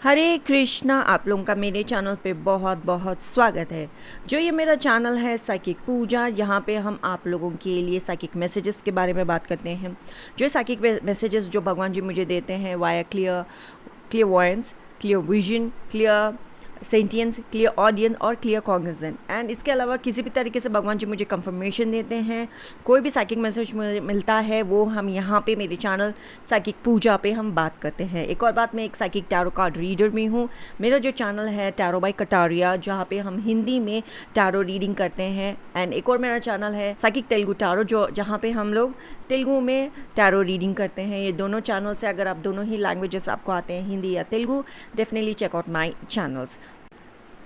हरे कृष्णा। आप लोगों का मेरे चैनल पे बहुत बहुत स्वागत है। जो ये मेरा चैनल है साइकिक पूजा, यहाँ पे हम आप लोगों के लिए साइकिक मैसेजेस के बारे में बात करते हैं। जो साइकिक मैसेजेस जो भगवान जी मुझे देते हैं via clear voyance, clear vision, clear sentience, clear audience और क्लियर कॉग्निजेंट। एंड इसके अलावा किसी भी तरीके से भगवान जी मुझे कंफर्मेशन देते हैं। कोई भी साइकिक मैसेज मुझे मिलता है वो हम यहाँ पे मेरे चैनल साइकिक पूजा पे हम बात करते हैं। एक और बात, मैं एक साइकिक टैरो कार्ड रीडर भी हूँ। मेरा जो चैनल है टैरो बाय कटारिया, जहाँ पे हम हिंदी में टैरो रीडिंग करते हैं। एंड एक और मेरा चैनल है साइकिक तेलुगु टैरो, जहाँ पे हम लोग तेलुगु में टैरो रीडिंग करते हैं। ये दोनों चैनल से अगर आप दोनों ही लैंग्वेजेस आपको आते हैं, हिंदी या Telugu, definitely check out my channels.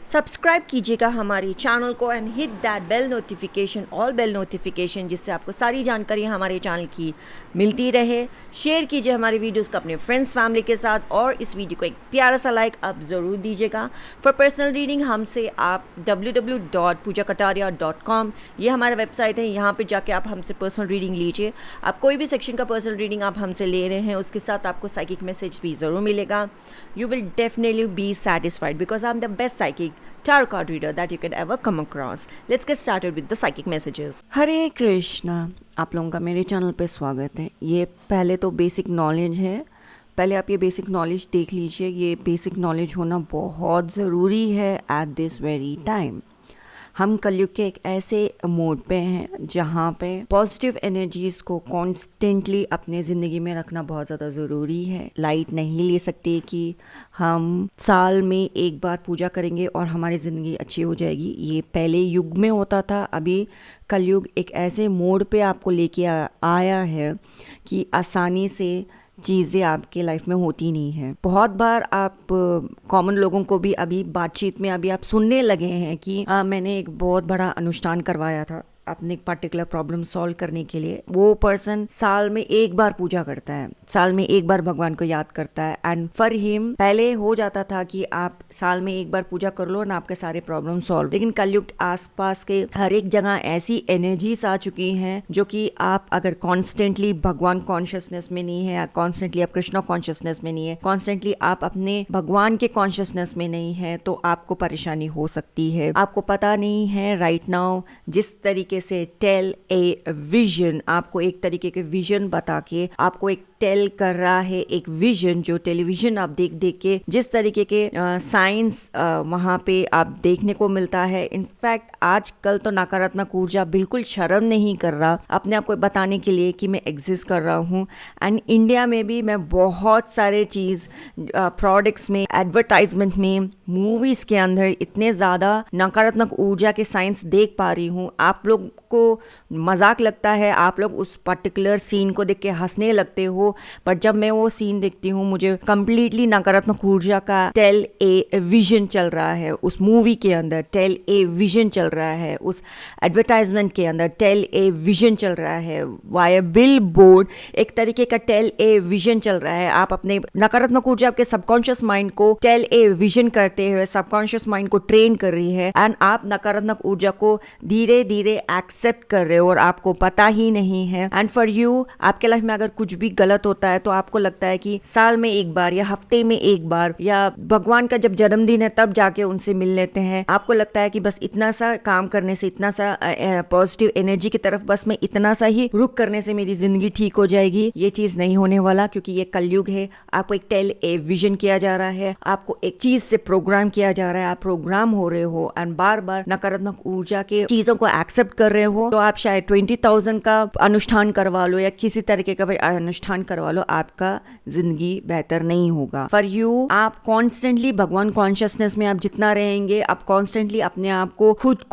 Subscribe कीजिएगा हमारे चैनल को and hit that bell notification, all bell notification, जिससे आपको सारी जानकारी हमारे चैनल की मिलती रहे। शेयर कीजिए हमारे वीडियोस को अपने फ्रेंड्स फैमिली के साथ, और इस वीडियो को एक प्यारा सा लाइक आप ज़रूर दीजिएगा। फॉर पर्सनल रीडिंग हमसे आप www.pujakataria.com, ये हमारा वेबसाइट है। यहाँ पे जाके आप हमसे पर्सनल रीडिंग लीजिए। आप कोई भी सेक्शन का पर्सनल रीडिंग आप हमसे ले रहे हैं, उसके साथ आपको साइकिक मैसेज भी ज़रूर मिलेगा। You will definitely be satisfied because I am the best psychic tarot card reader that you can ever come across. Let's get started with the psychic messages. हरे कृष्णा। आप लोगों का मेरे चैनल पे स्वागत है। ये पहले तो बेसिक नॉलेज है, पहले आप ये बेसिक नॉलेज देख लीजिए। ये बेसिक नॉलेज होना बहुत ज़रूरी है एट दिस वेरी टाइम। हम कलयुग के एक ऐसे मोड पे हैं जहाँ पे पॉजिटिव एनर्जीज़ को कॉन्स्टेंटली अपने ज़िंदगी में रखना बहुत ज़्यादा ज़रूरी है। लाइट नहीं ले सकते कि हम साल में एक बार पूजा करेंगे और हमारी ज़िंदगी अच्छी हो जाएगी। ये पहले युग में होता था। अभी कलयुग एक ऐसे मोड पे आपको लेके आया है कि आसानी से चीज़ें आपके लाइफ में होती नहीं हैं। बहुत बार आप कॉमन लोगों को भी अभी बातचीत में अभी आप सुनने लगे हैं कि मैंने एक बहुत बड़ा अनुष्ठान करवाया था अपने एक पर्टिकुलर प्रॉब्लम सॉल्व करने के लिए। वो पर्सन साल में एक बार पूजा करता है, साल में एक बार भगवान को याद करता है। एंड फॉर हिम पहले हो जाता था कि आप साल में एक बार पूजा कर लो ना, आपके सारे प्रॉब्लम सॉल्व। लेकिन कलयुग आसपास के हर एक जगह ऐसी एनर्जीज आ चुकी हैं जो कि आप अगर कॉन्स्टेंटली भगवान कॉन्शियसनेस में नहीं है, कॉन्स्टेंटली आप कृष्णा कॉन्शियसनेस में नहीं है, कॉन्स्टेंटली आप अपने भगवान के कॉन्शियसनेस में नहीं है, तो आपको परेशानी हो सकती है। आपको पता नहीं है राइट नाउ जिस तरीके से टेल ए विजन, आपको एक तरीके के विजन बता के आपको एक टेल कर रहा है एक विजन, जो टेलीविजन आप देख देख के जिस तरीके के साइंस वहाँ पे आप देखने को मिलता है। इनफैक्ट आजकल तो नकारात्मक ऊर्जा बिल्कुल शर्म नहीं कर रहा अपने आप को बताने के लिए कि मैं एग्जिस्ट कर रहा हूँ। एंड इंडिया में भी मैं बहुत सारे चीज़ प्रोडक्ट्स में, एडवर्टाइजमेंट में, मूवीज़ के अंदर इतने ज़्यादा नकारात्मक ऊर्जा के साइंस देख पा रही हूँ। आप लोग को मजाक लगता है, आप लोग उस पर्टिकुलर सीन को देख के हंसने लगते हो, पर जब मैं वो सीन देखती हूँ मुझे कंप्लीटली नकारात्मक ऊर्जा का टेल ए विजन चल रहा है। उस मूवी के अंदर टेल ए विजन चल रहा है, उस एडवर्टाइजमेंट के अंदर टेल ए विजन चल रहा है, वाया बिल बोर्ड एक तरीके का टेल ए विजन चल रहा है। आप अपने नकारात्मक ऊर्जा आपके सबकॉन्शियस माइंड को टेल ए विजन करते हुए सबकॉन्शियस माइंड को ट्रेन कर रही है। एंड आप नकारात्मक ऊर्जा को धीरे धीरे एक्सेप्ट कर रहे हो और आपको पता ही नहीं है। एंड फॉर यू, आपके लाइफ में अगर कुछ भी गलत होता है तो आपको लगता है कि साल में एक बार या हफ्ते में एक बार या भगवान का जब जन्मदिन है तब जाके उनसे मिल लेते हैं। आपको लगता है कि बस इतना सा काम करने से, इतना सा पॉजिटिव एनर्जी की तरफ बस मैं इतना सा ही रुख करने से मेरी जिंदगी ठीक हो जाएगी। ये चीज नहीं होने वाला, क्योंकि ये कलयुग है। आपको एक टेल ए विजन किया जा रहा है, आपको एक चीज से प्रोग्राम किया जा रहा है, आप प्रोग्राम हो रहे हो एंड बार बार नकारात्मक ऊर्जा के चीजों को एक्सेप्ट कर रहे हो। तो आप शायद 20,000 का अनुष्ठान करवा लो या किसी तरीके का अनुष्ठान करवा लो, आपका जिंदगी बेहतर नहीं होगा। फॉर यू, आप कॉन्स्टेंटली भगवान कॉन्शियसनेस में आप जितना रहेंगे, आप कॉन्स्टेंटली अपने आप को खुद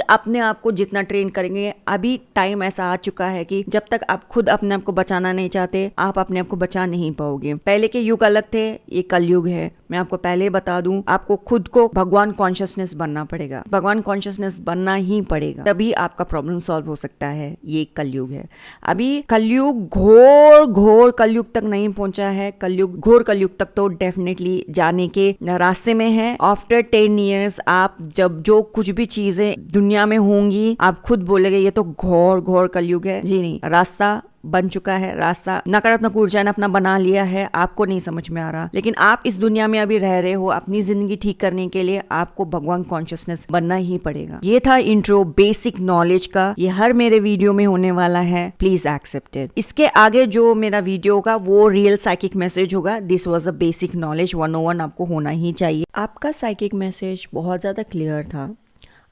अपने आप को जितना ट्रेन करेंगे। अभी टाइम ऐसा आ चुका है कि जब तक आप खुद अपने आप को बचाना नहीं चाहते, आप अपने आप को बचा नहीं पाओगे। पहले के युग अलग थे, ये कलयुग है। मैं आपको पहले बता दूं, आपको खुद को भगवान कॉन्शियसनेस बनना पड़ेगा, भगवान कॉन्शियसनेस बनना ही पड़ेगा, तभी आपका प्रॉब्लम सॉल्व हो सकता है। ये कलयुग है। अभी कलयुग घोर कलयुग तक नहीं पहुंचा है। कलयुग, घोर कलयुग तक तो डेफिनेटली जाने के रास्ते में है। आफ्टर 10 years आप जब जो कुछ भी चीजें दुनिया में होंगी, आप खुद बोलेंगे ये तो घोर कलयुग है। जी नहीं, रास्ता बन चुका है, रास्ता नकारात्मक ऊर्जा ने अपना बना लिया है, आपको नहीं समझ में आ रहा, लेकिन आप इस दुनिया में अभी रह रहे हो, अपनी जिंदगी ठीक करने के लिए आपको भगवान कॉन्शियसनेस बनना ही पड़ेगा। ये था इंट्रो बेसिक नॉलेज का, ये हर मेरे वीडियो में होने वाला है, प्लीज एक्सेप्ट इट। इसके आगे जो मेरा वीडियो होगा वो रियल साइकिक मैसेज होगा। This was a basic knowledge 101 आपको होना ही चाहिए। आपका साइकिक मैसेज बहुत ज़्यादा क्लियर था।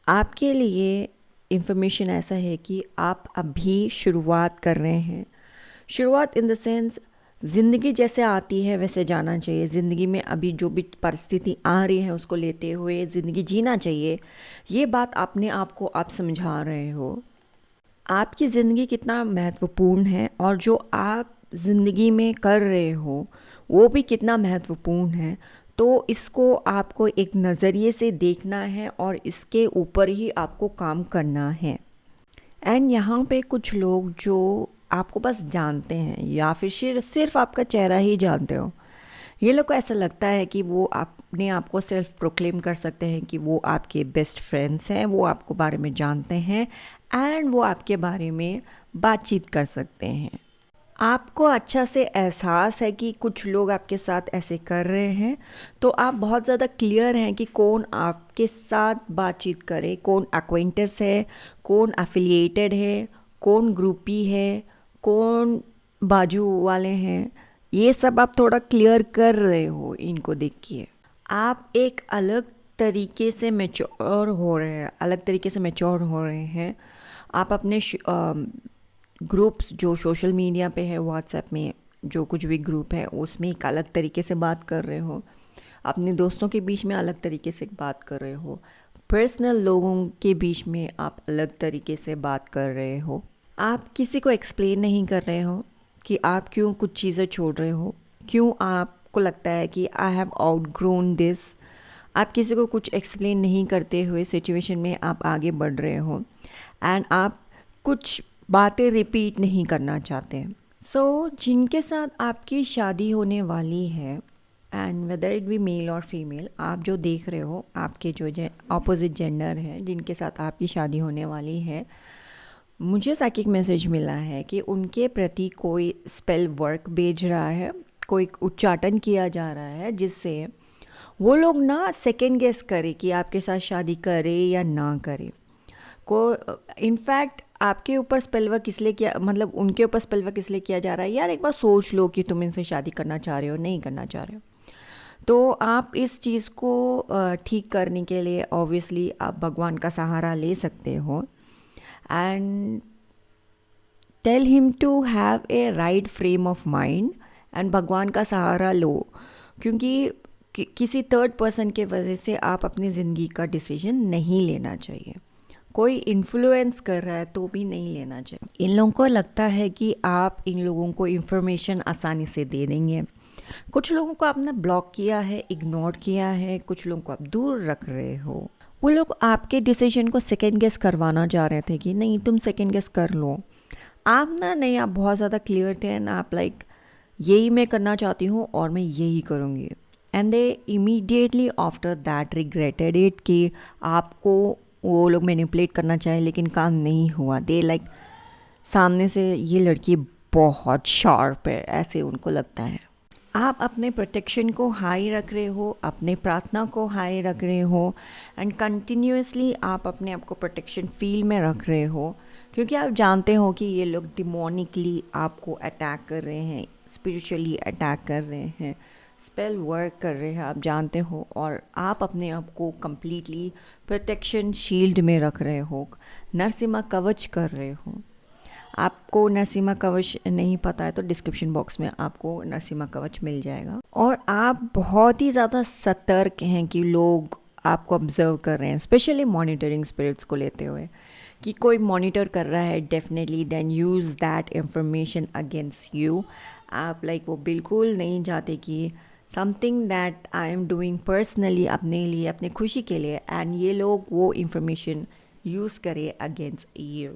आपके लिए इंफॉर्मेशन ऐसा है कि आप अभी शुरुआत कर रहे हैं। शुरुआत इन द सेंस ज़िंदगी जैसे आती है वैसे जाना चाहिए। ज़िंदगी में अभी जो भी परिस्थिति आ रही है उसको लेते हुए ज़िंदगी जीना चाहिए। ये बात अपने आप को आप समझा रहे हो। आपकी ज़िंदगी कितना महत्वपूर्ण है और जो आप ज़िंदगी में कर रहे हो वो भी कितना महत्वपूर्ण है। तो इसको आपको एक नज़रिए से देखना है और इसके ऊपर ही आपको काम करना है। एंड यहाँ पे कुछ लोग जो आपको बस जानते हैं या फिर सिर्फ आपका चेहरा ही जानते हो, ये लोग को ऐसा लगता है कि वो अपने आप को सेल्फ प्रोक्लेम कर सकते हैं कि वो आपके बेस्ट फ्रेंड्स हैं, वो आपको बारे में जानते हैं एंड वो आपके बारे में बातचीत कर सकते हैं। आपको अच्छा से एहसास है कि कुछ लोग आपके साथ ऐसे कर रहे हैं, तो आप बहुत ज़्यादा क्लियर हैं कि कौन आपके साथ बातचीत करे, कौन एक्वेंटेंस है, कौन एफिलिएटेड है, कौन ग्रुपी है, कौन बाजू वाले हैं। ये सब आप थोड़ा क्लियर कर रहे हो इनको देख के। आप एक अलग तरीके से मैच्योर हो रहे हैं, आप अपने ग्रुप्स जो सोशल मीडिया पे है, व्हाट्सएप में जो कुछ भी ग्रुप है उसमें एक अलग तरीके से बात कर रहे हो, अपने दोस्तों के बीच में अलग तरीके से बात कर रहे हो, पर्सनल लोगों के बीच में आप अलग तरीके से बात कर रहे हो। आप किसी को एक्सप्लेन नहीं कर रहे हो कि आप क्यों कुछ चीज़ें छोड़ रहे हो, क्यों आपको लगता है कि आई हैव आउटग्रोन दिस। आप किसी को कुछ एक्सप्लेन नहीं करते हुए सिचुएशन में आप आगे बढ़ रहे हो एंड आप कुछ बातें रिपीट नहीं करना चाहते। सो जिनके साथ आपकी शादी होने वाली है and whether it be male और फीमेल, आप जो देख रहे हो आपके जो ऑपोजिट जेंडर है जिनके साथ आपकी शादी होने वाली है, मुझे साइकिक मैसेज मिला है कि उनके प्रति कोई स्पेल वर्क भेज रहा है, कोई उच्चाटन किया जा रहा है जिससे वो लोग ना सेकेंड गेस करे कि आपके साथ शादी करे या ना करे। इनफैक्ट आपके ऊपर स्पेल वर्क इसलिए किया, मतलब उनके ऊपर स्पेल वर्क इसलिए किया जा रहा है, यार एक बार सोच लो कि तुम इनसे शादी करना चाह रहे हो नहीं करना चाह रहे हो। तो आप इस चीज़ को ठीक करने के लिए ऑब्वियसली आप भगवान का सहारा ले सकते हो and tell him to have a right frame of mind and भगवान का सहारा लो, क्योंकि किसी थर्ड पर्सन के वजह से आप अपनी ज़िंदगी का डिसीजन नहीं लेना चाहिए। कोई इन्फ्लुएंस कर रहा है तो भी नहीं लेना चाहिए। इन लोगों को लगता है कि आप इन लोगों को इन्फॉर्मेशन आसानी से दे देंगे। कुछ लोगों को आपने ब्लॉक किया है, इग्नोर किया है, कुछ लोगों को आप दूर रख रहे हो। वो लोग आपके डिसीजन को सेकेंड गेस करवाना चाह रहे थे कि नहीं तुम सेकेंड गेस कर लो। आप नहीं, आप बहुत ज़्यादा क्लियर थे एंड आप लाइक यही मैं करना चाहती हूँ और मैं यही करूँगी। And they immediately after that regretted it कि आपको वो लोग मैनिपुलेट करना चाहे लेकिन काम नहीं हुआ। दे लाइक सामने से ये लड़की बहुत शार्प है, ऐसे उनको लगता है। आप अपने प्रोटेक्शन को हाई रख रहे हो, अपने प्रार्थना को हाई रख रहे हो एंड कंटिन्यूसली आप अपने आप को प्रोटेक्शन फील में रख रहे हो, क्योंकि आप जानते हो कि ये लोग डिमोनिकली आपको अटैक कर रहे हैं, स्पिरिचुअली अटैक कर रहे हैं, स्पेल वर्क कर रहे हैं, आप जानते हो। और आप अपने आप को कम्प्लीटली प्रोटेक्शन शील्ड में रख रहे हो, नरसिम्हा कवच कर रहे हो। आपको नरसिम्हा कवच नहीं पता है तो डिस्क्रिप्शन बॉक्स में आपको नरसिम्हा कवच मिल जाएगा। और आप बहुत ही ज़्यादा सतर्क हैं कि लोग आपको ऑब्जर्व कर रहे हैं, स्पेशली मॉनिटरिंग स्पिरिट्स को लेते हुए कि कोई मॉनिटर कर रहा है, definitely then use that information against you. आप लाइक वो बिल्कुल नहीं चाहते कि something that I am doing personally अपने लिए, अपने खुशी के लिए, एंड ये लोग वो इंफॉर्मेशन यूज़ करें अगेंस्ट यू।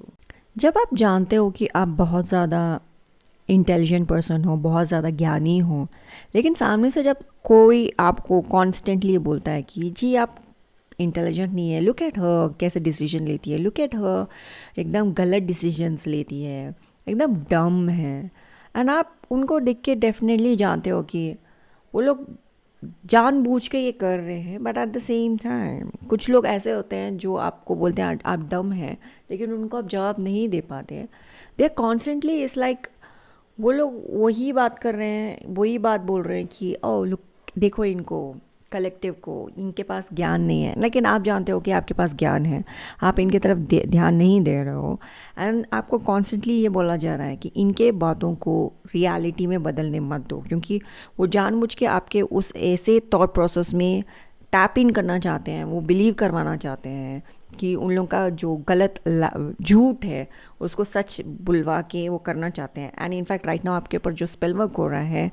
जब आप जानते हो कि आप बहुत ज़्यादा इंटेलिजेंट पर्सन हो, बहुत ज़्यादा ज्ञानी हो, लेकिन सामने से जब कोई आपको कॉन्स्टेंटली बोलता है कि जी आप इंटेलिजेंट नहीं है, लुक एट हर कैसे डिसीजन लेती है, लुक एट हर एकदम गलत डिसीजंस लेती है, एकदम डम है। एंड आप उनको देख के डेफिनेटली जानते हो कि वो लोग जानबूझ के ये कर रहे हैं, but at the same time कुछ लोग ऐसे होते हैं जो आपको बोलते हैं आप डम हैं, लेकिन उनको आप जवाब नहीं दे पाते। They are constantly it's like वो लोग वही बात कर रहे हैं, वही बात बोल रहे हैं कि ओ लुक, देखो इनको, कलेक्टिव को, इनके पास ज्ञान नहीं है। लेकिन आप जानते हो कि आपके पास ज्ञान है, आप इनके तरफ ध्यान नहीं दे रहे हो। एंड आपको कॉन्स्टेंटली ये बोला जा रहा है कि इनके बातों को रियलिटी में बदलने मत दो, क्योंकि वो जानबूझ के आपके उस ऐसे थॉट प्रोसेस में टैप इन करना चाहते हैं, वो बिलीव करवाना चाहते हैं कि उन लोगों का जो गलत झूठ है उसको सच बुलवा के वो करना चाहते हैं। एंड इनफैक्ट राइट नाउ आपके ऊपर जो स्पेल वर्क हो रहा है,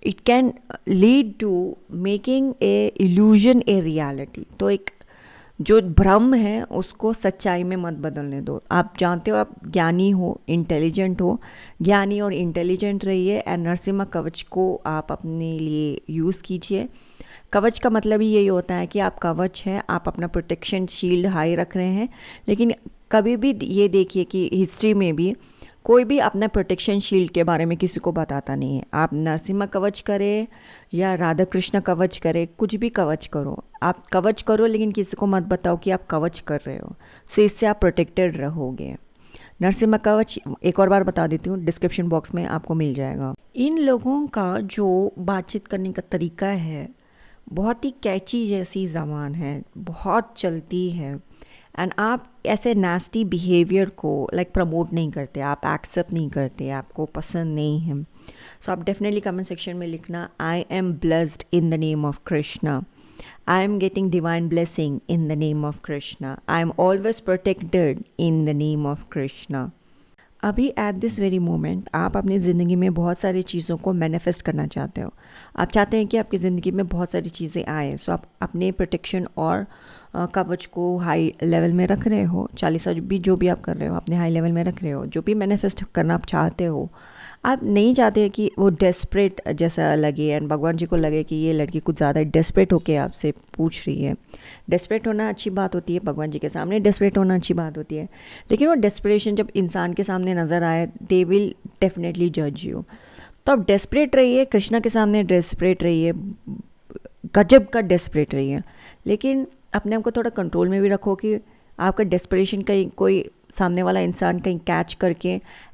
it can lead to making a illusion a reality. तो एक जो भ्रम है उसको सच्चाई में मत बदलने दो। आप जानते हो आप ज्ञानी हो, इंटेलिजेंट हो, ज्ञानी और इंटेलिजेंट रहिए। एंड नरसिम्हा कवच को आप अपने लिए यूज़ कीजिए। कवच का मतलब ही यही होता है कि आप कवच हैं, आप अपना प्रोटेक्शन शील्ड हाई रख रहे हैं। लेकिन कभी भी ये देखिए कि हिस्ट्री में भी कोई भी अपना प्रोटेक्शन शील्ड के बारे में किसी को बताता नहीं है। आप नरसिम्हा कवच करें या राधा कृष्ण कवच करें, कुछ भी कवच करो, आप कवच करो, लेकिन किसी को मत बताओ कि आप कवच कर रहे हो। सो इससे आप प्रोटेक्टेड रहोगे। नरसिम्हा कवच एक और बार बता देती हूँ, डिस्क्रिप्शन बॉक्स में आपको मिल जाएगा। इन लोगों का जो बातचीत करने का तरीका है बहुत ही कैची जैसी ज़बान है, बहुत चलती है। एंड आप ऐसे नास्टी बिहेवियर को लाइक प्रमोट नहीं करते, आप एक्सेप्ट नहीं करते, आपको पसंद नहीं है। सो आप डेफिनेटली कमेंट सेक्शन में लिखना, I am blessed in the name of Krishna, I am getting divine blessing in the name of Krishna, I am always protected in the name of Krishna. अभी एट दिस वेरी मोमेंट आप अपनी ज़िंदगी में बहुत सारी चीज़ों को मैनिफेस्ट करना चाहते हो। आप चाहते हैं कि आपकी ज़िंदगी में बहुत सारी चीज़ें आए। सो आप अपने प्रोटेक्शन और कवच को हाई लेवल में रख रहे हो। 40 भी जो भी आप कर रहे हो अपने हाई लेवल में रख रहे हो। जो भी मैनिफेस्ट करना आप चाहते हो, आप नहीं चाहते कि वो डेस्परेट जैसा लगे एंड भगवान जी को लगे कि ये लड़की कुछ ज़्यादा डेस्परेट होके आपसे पूछ रही है। डेस्परेट होना अच्छी बात होती है, भगवान जी के सामने डेस्परेट होना अच्छी बात होती है, लेकिन वो डेस्परेशन जब इंसान के सामने नज़र आए, दे विल डेफिनेटली जज यू। तो आप डेस्परेट रहिए, कृष्णा के सामने डेस्परेट रहिए, गजब का डेस्परेट रहिए, लेकिन अपने आप को थोड़ा कंट्रोल में भी रखो कि आपका डेस्परेशन कहीं कोई सामने वाला इंसान कहीं कैच करके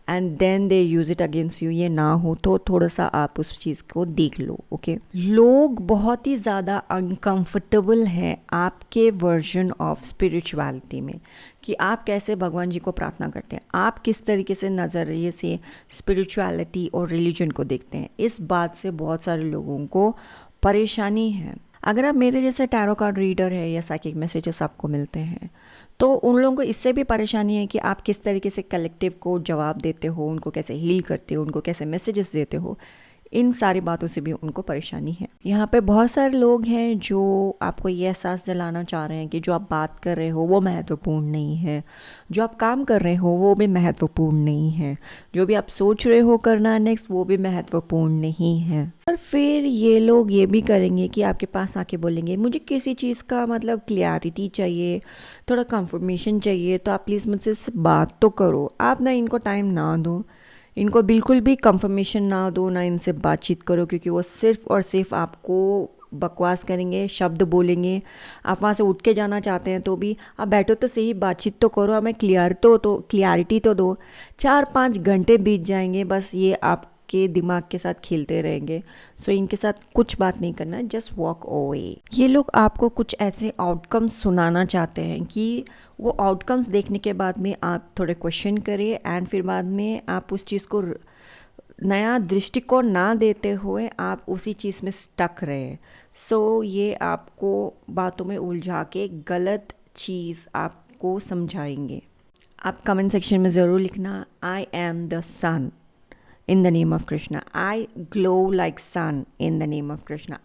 and then they use it against you, ये ना हो। तो थोड़ा सा आप उस चीज़ को देख लो। ओके, लोग बहुत ही ज़्यादा अनकंफर्टेबल हैं आपके वर्जन ऑफ स्पिरिचुअलिटी में, कि आप कैसे भगवान जी को प्रार्थना करते हैं, आप किस तरीके से नज़रिए से स्पिरिचुअलिटी और रिलीजन को देखते हैं। इस बात से बहुत सारे लोगों को परेशानी है। अगर आप मेरे जैसे टैरो कार्ड रीडर है या साइकिक मैसेजेस आपको मिलते हैं, तो उन लोगों को इससे भी परेशानी है कि आप किस तरीके से कलेक्टिव को जवाब देते हो, उनको कैसे हील करते हो, उनको कैसे मैसेजेस देते हो। इन सारी बातों से भी उनको परेशानी है। यहाँ पे बहुत सारे लोग हैं जो आपको ये एहसास दिलाना चाह रहे हैं कि जो आप बात कर रहे हो वो महत्वपूर्ण नहीं है, जो आप काम कर रहे हो वो भी महत्वपूर्ण नहीं है, जो भी आप सोच रहे हो करना नेक्स्ट वो भी महत्वपूर्ण नहीं है। और फिर ये लोग ये भी करेंगे कि आपके पास आके बोलेंगे मुझे किसी चीज़ का मतलब क्लियरिटी चाहिए, थोड़ा कंफर्मेशन चाहिए, तो आप प्लीज़ मुझसे बात तो करो। आप ना इनको टाइम ना दो, इनको बिल्कुल भी कंफर्मेशन ना दो, ना इनसे बातचीत करो, क्योंकि वो सिर्फ़ और सिर्फ आपको बकवास करेंगे, शब्द बोलेंगे। आप वहाँ से उठ के जाना चाहते हैं तो भी आप बैठो तो सही, बातचीत तो करो, हमें क्लियरिटी तो दो। 4-5 घंटे बीत जाएंगे, बस ये आपके दिमाग के साथ खेलते रहेंगे। सो इनके साथ कुछ बात नहीं करना, जस्ट वॉक अवे। ये लोग आपको कुछ ऐसे आउटकम्स सुनाना चाहते हैं कि वो आउटकम्स देखने के बाद में आप थोड़े क्वेश्चन करिए एंड फिर बाद में आप उस चीज़ को नया दृष्टिकोण ना देते हुए आप उसी चीज़ में स्टक रहे। सो ये आपको बातों में उलझा के गलत चीज़ आपको समझाएंगे। आप कमेंट सेक्शन में ज़रूर लिखना, I am the son in the name of Krishna. I glow like sun in the name of Krishna.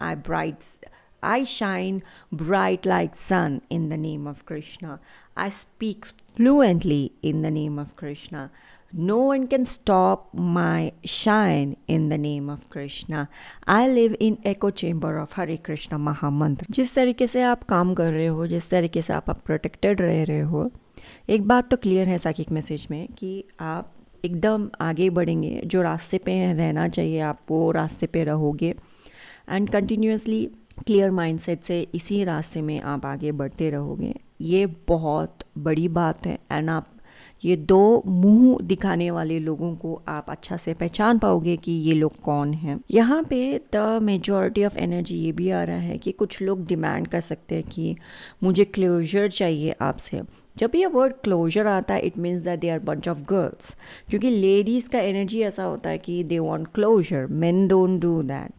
I shine bright like sun in the name of Krishna. I speak fluently in the name of Krishna. No one can stop my shine in the name of Krishna. I live in echo chamber of Hare Krishna Mahamantra. जिस तरीके से आप काम कर रहे हो, जिस तरीके से आप प्रोटेक्टेड रह रहे हो, एक बात तो क्लियर है साइकिक मैसेज में कि आप एकदम आगे बढ़ेंगे, जो रास्ते पे रहना चाहिए आपको रास्ते पे रहोगे, एंड कंटिन्यूसली क्लियर माइंडसेट से इसी रास्ते में आप आगे बढ़ते रहोगे। ये बहुत बड़ी बात है, एंड आप ये दो मुंह दिखाने वाले लोगों को आप अच्छा से पहचान पाओगे कि ये लोग कौन हैं। यहाँ पे द मेजॉरिटी ऑफ एनर्जी ये भी आ रहा है कि कुछ लोग डिमांड कर सकते हैं कि मुझे क्लोजर चाहिए आपसे। जब ये वर्ड क्लोजर आता है it means that they are bunch of girls, क्योंकि लेडीज़ का एनर्जी ऐसा होता है कि they want closure, men don't do that.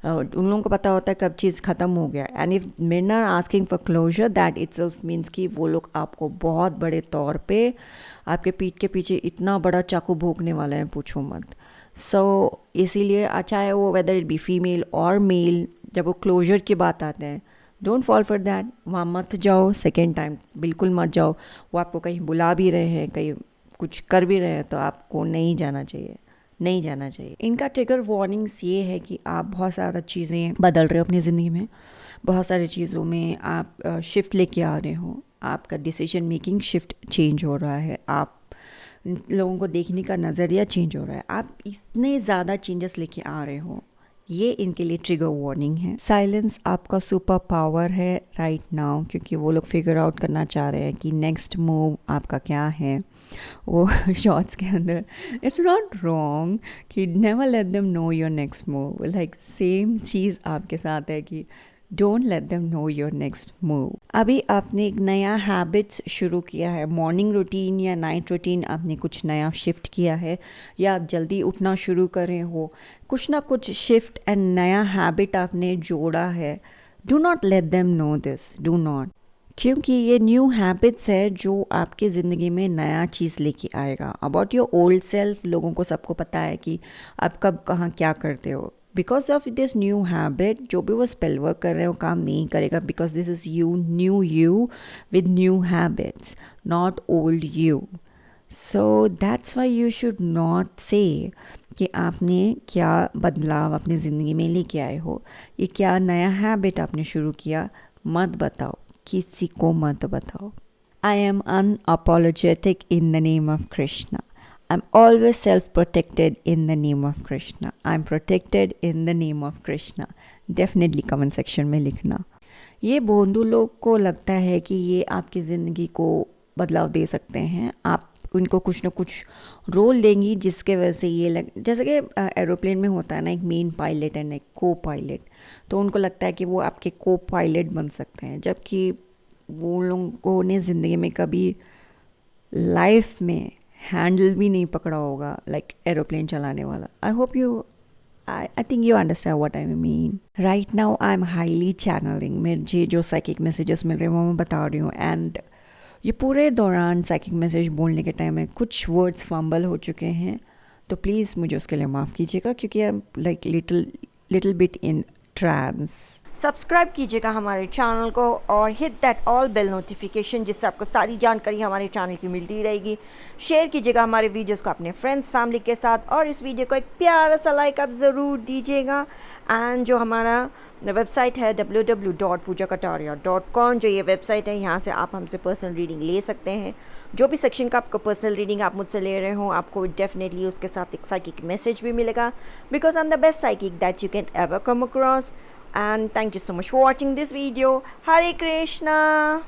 उन लोगों को पता होता है कब चीज़ ख़त्म हो गया, and if men are asking for closure that itself means कि वो लोग आपको बहुत बड़े तौर पे आपके पीठ के पीछे इतना बड़ा चाकू भोंकने वाले हैं, पूछो मत। सो इसीलिए चाहे वो वेदर इट बी फीमेल और मेल, जब वो क्लोजर की बात आते हैं डोंट फॉल फॉर दैट, वहाँ मत जाओ, सेकेंड टाइम बिल्कुल मत जाओ। वो आपको कहीं बुला भी रहे हैं, कहीं कुछ कर भी रहे हैं, तो आपको नहीं जाना चाहिए, नहीं जाना चाहिए। इनका ट्रिगर वार्निंग्स ये है कि आप बहुत सारा चीज़ें बदल रहे हो अपनी ज़िंदगी में, बहुत सारी चीज़ों में आप शिफ्ट लेके आ रहे हो, आपका डिसीजन मेकिंग शिफ्ट चेंज हो रहा है, आप लोगों को देखने का नज़रिया चेंज हो रहा है, आप इतने ज़्यादा चेंजेस लेके आ रहे हो। ये इनके लिए ट्रिगर वार्निंग है। साइलेंस आपका सुपर पावर है राइट नाउ, क्योंकि वो लोग फिगर आउट करना चाह रहे हैं कि नेक्स्ट मूव आपका क्या है। वो शॉर्ट्स के अंदर इट्स नॉट रॉन्ग कि never let them know your next move, like same चीज़ आपके साथ है कि don't let them know your next move. अभी आपने एक नया हैबिट्स शुरू किया है, मॉर्निंग रूटीन या नाइट रूटीन आपने कुछ नया शिफ्ट किया है, या आप जल्दी उठना शुरू कर रहे हो, कुछ ना कुछ शिफ्ट एंड नया हैबिट आपने जोड़ा है। Do not let them know this, do not, क्योंकि ये न्यू हैबिट्स है जो आपकी ज़िंदगी में नया चीज़ लेके आएगा। अबाउट योर ओल्ड सेल्फ लोगों को सबको पता है कि आप कब कहाँ क्या करते हो। Because of this new habit जो भी वो स्पेल वर्क कर रहे हो काम नहीं करेगा, because this is you with new habits, not old you. So that's why you should not से कि आपने क्या बदलाव अपनी ज़िंदगी में लेके आए हो, ये क्या नया हैबिट आपने शुरू किया, मत बताओ, किसी को मत बताओ। I am unapologetic in the name of Krishna. I'm always self-protected in the name of Krishna. I'm protected in the name of Krishna. Definitely comment section में लिखना। ये बोंदू लोग को लगता है कि ये आपकी ज़िंदगी को बदलाव दे सकते हैं, आप उनको कुछ ना कुछ रोल देंगी जिसके वजह से ये जैसे कि एरोप्लेन में होता है ना, एक मेन पायलट एंड एक को पायलट, तो उनको लगता है कि वो आपके को पायलट बन सकते हैं, जबकि वो लोगों ने ज़िंदगी में कभी लाइफ में हैंडल भी नहीं पकड़ा होगा लाइक एरोप्लेन चलाने वाला। I hope you I think you understand what I mean. Right now I'm highly channeling. मुझे जो साइकिक मैसेजेस मिल रहे हैं वो मैं बता रही हूँ, एंड ये पूरे दौरान साइकिक मैसेज बोलने के टाइम में कुछ वर्ड्स फंबल हो चुके हैं, तो प्लीज़ मुझे उसके लिए माफ़ कीजिएगा, क्योंकि I am like little bit in trance. Subscribe कीजिएगा हमारे चैनल को और hit that all bell notification, जिससे आपको सारी जानकारी हमारे चैनल की मिलती रहेगी। शेयर कीजिएगा हमारे वीडियोस को अपने फ्रेंड्स फैमिली के साथ, और इस वीडियो को एक प्यारा सा लाइक आप ज़रूर दीजिएगा। एंड जो हमारा वेबसाइट है www.poojakataria.com, जो ये वेबसाइट है, यहाँ से आप हमसे पर्सनल रीडिंग ले सकते हैं। जो भी सेक्शन का आपको पर्सनल रीडिंग आप मुझसे ले रहे हो, आपको डेफिनेटली उसके साथ एक साइकिक मैसेज भी मिलेगा, because I am the best psychic that you can ever come across. And thank you so much for watching this video. Hare Krishna.